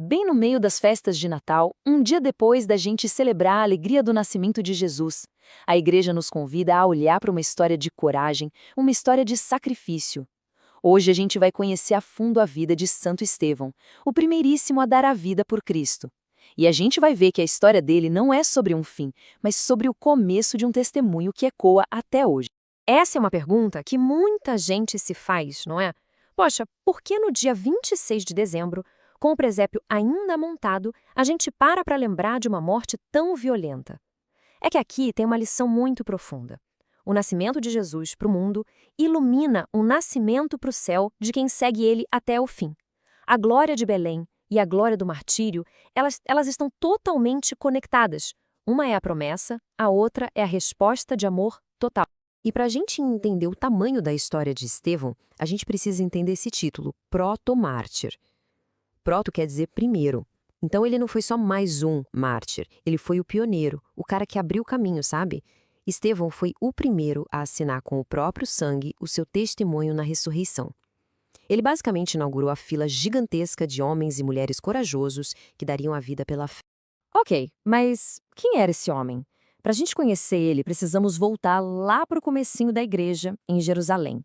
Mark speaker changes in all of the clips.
Speaker 1: bem no meio das festas de Natal, um dia depois da gente celebrar a alegria do nascimento de Jesus. A igreja nos convida a olhar para uma história de coragem, uma história de sacrifício. Hoje a gente vai conhecer a fundo a vida de Santo Estevão, o primeiríssimo a dar a vida por Cristo. E a gente vai ver que a história dele não é sobre um fim, mas sobre o começo de um testemunho que ecoa até hoje.
Speaker 2: Essa é uma pergunta que muita gente se faz, não é? Poxa, por que no dia 26 de dezembro, com o presépio ainda montado, a gente para lembrar de uma morte tão violenta? É que aqui tem uma lição muito profunda. O nascimento de Jesus para o mundo ilumina um nascimento para o céu de quem segue ele até o fim. A glória de Belém e a glória do martírio, elas estão totalmente conectadas. Uma é a promessa, a outra é a resposta de amor total. E para a gente entender o tamanho da história de Estevão, a gente precisa entender esse título, proto-mártir. Proto quer dizer primeiro. Então ele não foi só mais um mártir, ele foi o pioneiro, o cara que abriu o caminho, sabe? Estevão foi o primeiro a assinar com o próprio sangue o seu testemunho na ressurreição. Ele basicamente inaugurou a fila gigantesca de homens e mulheres corajosos que dariam a vida pela fé.
Speaker 1: Ok, mas quem era esse homem? Para a gente conhecer ele, precisamos voltar lá para o comecinho da igreja, em Jerusalém.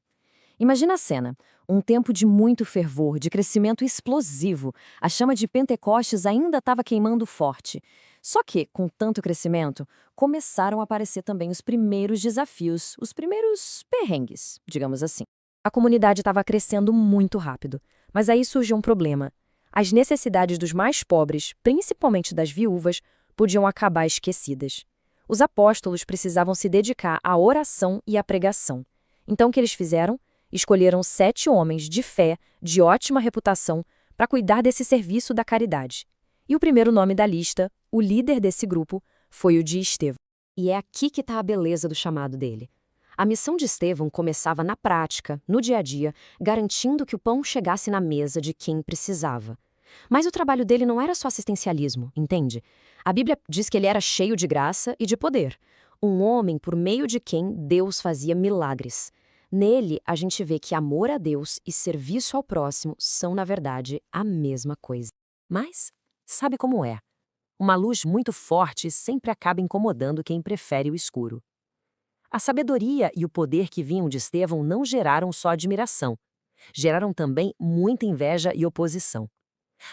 Speaker 1: Imagina a cena, um tempo de muito fervor, de crescimento explosivo. A chama de Pentecostes ainda estava queimando forte. Só que, com tanto crescimento, começaram a aparecer também os primeiros desafios, os primeiros perrengues, digamos assim. A comunidade estava crescendo muito rápido, mas aí surgiu um problema. As necessidades dos mais pobres, principalmente das viúvas, podiam acabar esquecidas. Os apóstolos precisavam se dedicar à oração e à pregação. Então o que eles fizeram? Escolheram 7 homens de fé, de ótima reputação, para cuidar desse serviço da caridade. E o primeiro nome da lista, o líder desse grupo, foi o de Estevão.
Speaker 2: E é aqui que está a beleza do chamado dele. A missão de Estevão começava na prática, no dia a dia, garantindo que o pão chegasse na mesa de quem precisava. Mas o trabalho dele não era só assistencialismo, entende? A Bíblia diz que ele era cheio de graça e de poder. Um homem por meio de quem Deus fazia milagres. Nele, a gente vê que amor a Deus e serviço ao próximo são, na verdade, a mesma coisa.
Speaker 1: Mas, sabe como é? Uma luz muito forte sempre acaba incomodando quem prefere o escuro. A sabedoria e o poder que vinham de Estevão não geraram só admiração. Geraram também muita inveja e oposição.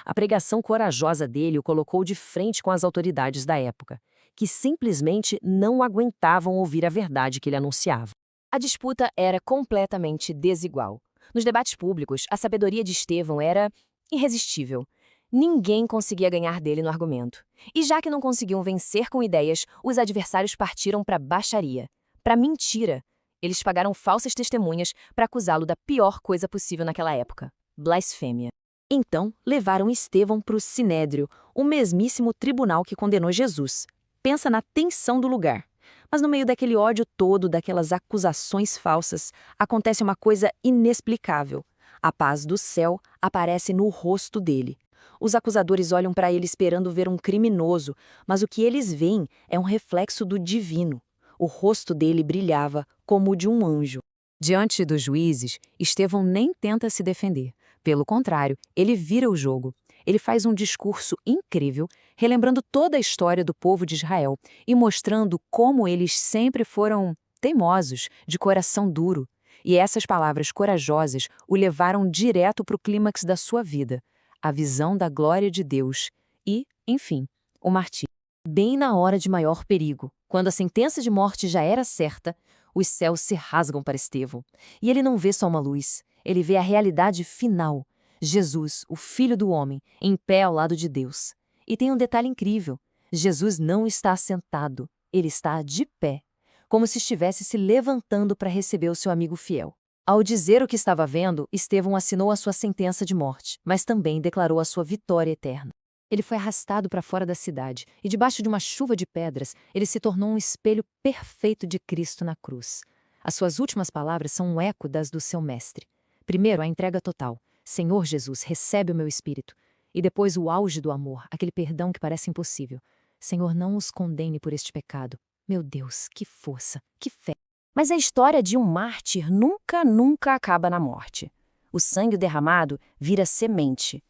Speaker 1: A pregação corajosa dele o colocou de frente com as autoridades da época, que simplesmente não aguentavam ouvir a verdade que ele anunciava. A disputa era completamente desigual. Nos debates públicos, a sabedoria de Estevão era irresistível. Ninguém conseguia ganhar dele no argumento. E já que não conseguiam vencer com ideias, os adversários partiram para baixaria, para mentira. Eles pagaram falsas testemunhas para acusá-lo da pior coisa possível naquela época: blasfêmia. Então, levaram Estevão para o Sinédrio, o mesmíssimo tribunal que condenou Jesus. Pensa na tensão do lugar. Mas no meio daquele ódio todo, daquelas acusações falsas, acontece uma coisa inexplicável. A paz do céu aparece no rosto dele. Os acusadores olham para ele esperando ver um criminoso, mas o que eles veem é um reflexo do divino. O rosto dele brilhava como o de um anjo. Diante dos juízes, Estevão nem tenta se defender. Pelo contrário, ele vira o jogo. Ele faz um discurso incrível, relembrando toda a história do povo de Israel e mostrando como eles sempre foram teimosos, de coração duro. E essas palavras corajosas o levaram direto para o clímax da sua vida, a visão da glória de Deus e, enfim, o martírio. Bem na hora de maior perigo, quando a sentença de morte já era certa, os céus se rasgam para Estevão. E ele não vê só uma luz, ele vê a realidade final. Jesus, o Filho do Homem, em pé ao lado de Deus. E tem um detalhe incrível: Jesus não está sentado, ele está de pé, como se estivesse se levantando para receber o seu amigo fiel. Ao dizer o que estava vendo, Estevão assinou a sua sentença de morte, mas também declarou a sua vitória eterna. Ele foi arrastado para fora da cidade, e debaixo de uma chuva de pedras, ele se tornou um espelho perfeito de Cristo na cruz. As suas últimas palavras são um eco das do seu mestre. Primeiro, a entrega total. Senhor Jesus, recebe o meu espírito. E depois o auge do amor, aquele perdão que parece impossível. Senhor, não os condene por este pecado. Meu Deus, que força, que fé. Mas a história de um mártir nunca acaba na morte. O sangue derramado vira semente.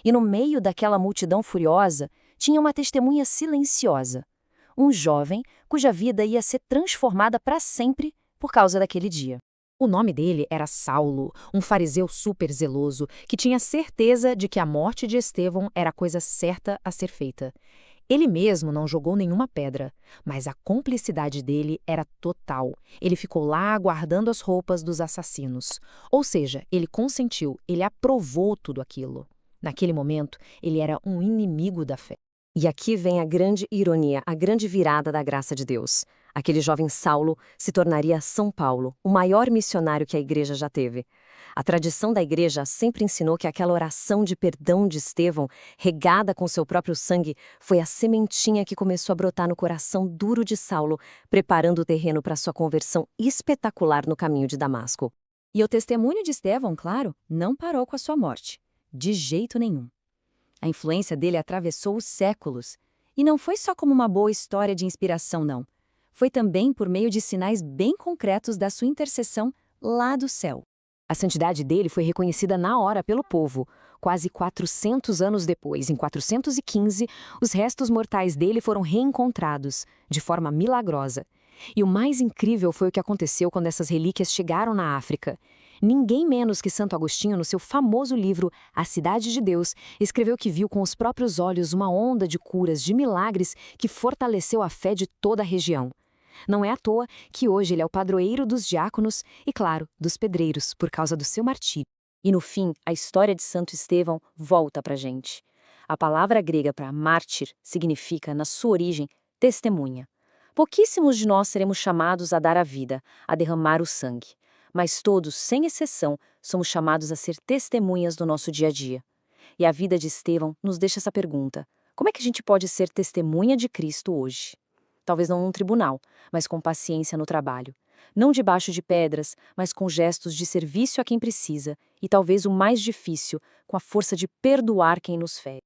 Speaker 2: E no meio daquela multidão furiosa, tinha uma testemunha silenciosa. Um jovem cuja vida ia ser transformada para sempre por causa daquele dia. O nome dele era Saulo, um fariseu super zeloso que tinha certeza de que a morte de Estevão era a coisa certa a ser feita. Ele mesmo não jogou nenhuma pedra, mas a cumplicidade dele era total. Ele ficou lá guardando as roupas dos assassinos. Ou seja, ele consentiu, ele aprovou tudo aquilo. Naquele momento, ele era um inimigo da fé.
Speaker 1: E aqui vem a grande ironia, a grande virada da graça de Deus. Aquele jovem Saulo se tornaria São Paulo, o maior missionário que a igreja já teve. A tradição da igreja sempre ensinou que aquela oração de perdão de Estevão, regada com seu próprio sangue, foi a sementinha que começou a brotar no coração duro de Saulo, preparando o terreno para sua conversão espetacular no caminho de Damasco.
Speaker 3: E o testemunho de Estevão, claro, não parou com a sua morte. De jeito nenhum. A influência dele atravessou os séculos. E não foi só como uma boa história de inspiração, não. Foi também por meio de sinais bem concretos da sua intercessão lá do céu.
Speaker 2: A santidade dele foi reconhecida na hora pelo povo. Quase 400 anos depois, em 415, os restos mortais dele foram reencontrados, de forma milagrosa. E o mais incrível foi o que aconteceu quando essas relíquias chegaram na África. Ninguém menos que Santo Agostinho, no seu famoso livro A Cidade de Deus, escreveu que viu com os próprios olhos uma onda de curas, de milagres, que fortaleceu a fé de toda a região. Não é à toa que hoje ele é o padroeiro dos diáconos e, claro, dos pedreiros, por causa do seu martírio. E no fim, a história de Santo Estevão volta para a gente. A palavra grega para mártir significa, na sua origem, testemunha. Pouquíssimos de nós seremos chamados a dar a vida, a derramar o sangue. Mas todos, sem exceção, somos chamados a ser testemunhas do nosso dia a dia. E a vida de Estevão nos deixa essa pergunta: como é que a gente pode ser testemunha de Cristo hoje? Talvez não num tribunal, mas com paciência no trabalho. Não debaixo de pedras, mas com gestos de serviço a quem precisa. E talvez o mais difícil, com a força de perdoar quem nos fere.